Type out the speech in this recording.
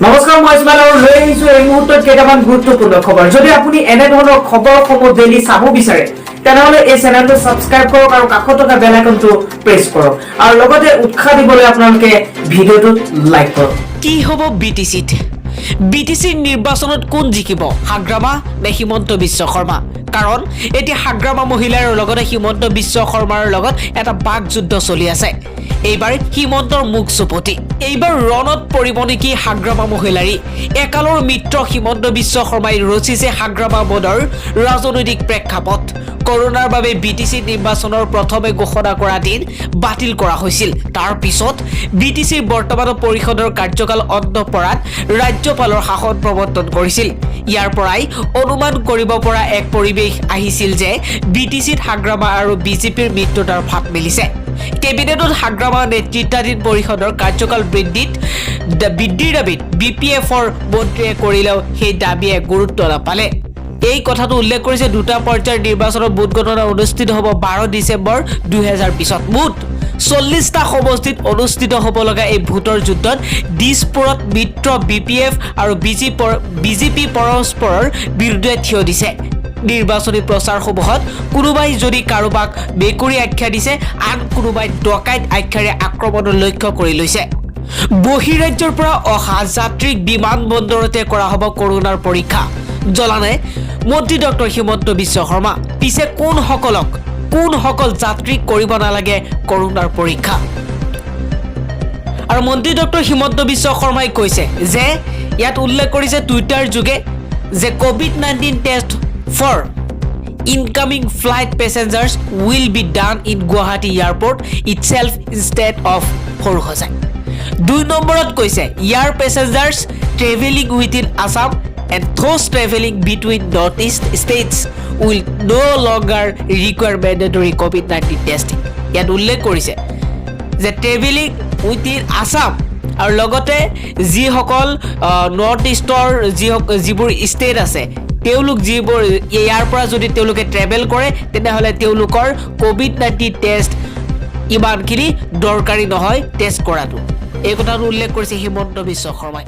নমস্কাৰ মই ইছমাইল আৰু লৈ আহিছো এই মুহূৰ্তত কেইটামান গুৰুত্বপূৰ্ণ খবৰ যদি আপুনি এনে ধৰণৰ খবৰসমূহ ডেইলি চাব বিচাৰে তেনেহলে এই চেনেলটো সাবস্ক্ৰাইব কৰক আৰু কাষত থকা বেল আইকনটো প্ৰেছ কৰক আৰু লগতে উৎসাহ দিবলৈ আপোনালোকে ভিডিঅটো লাইক কৰক কি হ'ব বিটিসিৰ নিৰ্বাচনত কোন জিকিব হাগ্ৰামা নে হিমন্ত বিশ্ব শৰ্মা কাৰণ এটি হাগ্ৰামা মহিলাৰ লগতে হিমন্ত বিশ্ব শৰ্মাৰ লগত এটা বাক যুদ্ধ চলি আছে এইবাৰ হিমন্তৰ মুখ চুপতি এইবাৰ ৰণত পৰিব নেকি হাগ্ৰামা মহিলাৰী একালৰ মিত্ৰ হিমন্ত বিশ্ব শৰ্মাই ৰচিছে হাগ্ৰামা বৰ্ডৰ ৰাজনৈতিক প্ৰেক্ষাপট কৰোনাৰ বাবে বিটিসি নিৰ্বাচনৰ প্ৰথমে ঘোষণা কৰা দিন বাতিল কৰা হৈছিল তাৰ পিছত বিটিসিৰ বৰ্তমান পৰিষদৰ কাৰ্যকাল অন্ত পৰাত ৰাজ্যপালৰ শাসন প্ৰৱৰ্তন কৰিছিল ইয়াৰ পৰাই অনুমান কৰিব পৰা এক পৰিৱেশ আহিছিল যে বিটিসিত হাগ্ৰামা আৰু বিজেপিৰ মিত্ৰতাৰ ফাট মিলিছে কেবিনেটত হাগ্ৰামা নেতৃত্বাধীন পৰিষদৰ কাৰ্যকাল বৃদ্ধিৰ দাবীত বিপিএফৰ মন্ত্ৰীয়ে কৰিলেও সেই দাবীয়ে গুৰুত্ব নাপালে এই কথাটো উল্লেখ কৰিছে দুটা পৰ্যায়ৰ নিৰ্বাচনৰ ভোট গণনা অনুষ্ঠিত হ'ব 12 ডিচেম্বৰ 2020 মুঠ 40টা সমষ্টিত অনুষ্ঠিত হ'ব লগা এই ভোটৰ যুদ্ধত দিছপুৰত মিত্ৰ বিপিএফ আৰু বিজেপি পৰস্পৰৰ বিৰুদ্ধে থিয় দিছে নিৰ্বাচনী প্ৰচাৰসমূহত কোনোবাই যদি কাৰোবাক বেকুৰী আখ্যা দিছে আন কোনোবাই ডকাইত আখ্যাৰে আক্ৰমণৰ লক্ষ্য কৰি লৈছে বহিৰাজ্যৰ পৰা অহা যাত্ৰীক বিমানবন্দৰতে কৰা হ'ব কৰোনাৰ পৰীক্ষা জলানে মন্ত্ৰী ডক্টৰ হিমন্ত বিশ্ব শৰ্মা পিছে কোনসকল যাত্ৰীক কৰিব নালাগে কৰোনাৰ পৰীক্ষা আৰু মন্ত্ৰী ডক্টৰ হিমন্ত বিশ্ব শৰ্মাই কৈছে যে ইয়াত উল্লেখ কৰিছে টুইটাৰ যোগে যে COVID-19 test for incoming flight passengers will be done in Guwahati airport itself instead of Horhozai. 2 নম্বৰত কৈছে ইয়াৰ passengers traveling within Assam and those traveling between northeast states will no longer require mandatory COVID-19 testing. ইয়াত উল্লেখ কৰিছে যে traveling within Assam আৰু লগতে যিসকল north ইষ্টৰ যিবোৰ ষ্টেট আছে তেওঁলোক যিবোৰ ইয়াৰ পৰা যদি তেওঁলোকে ট্ৰেভেল কৰে তেনেহলে তেওঁলোকৰ কোভিড-19 টেষ্ট ইমানখিনি দৰকাৰী নহয় টেষ্ট কৰাটো এই কথাটো উল্লেখ কৰিছে হিমন্ত বিশ্ব শৰ্মাই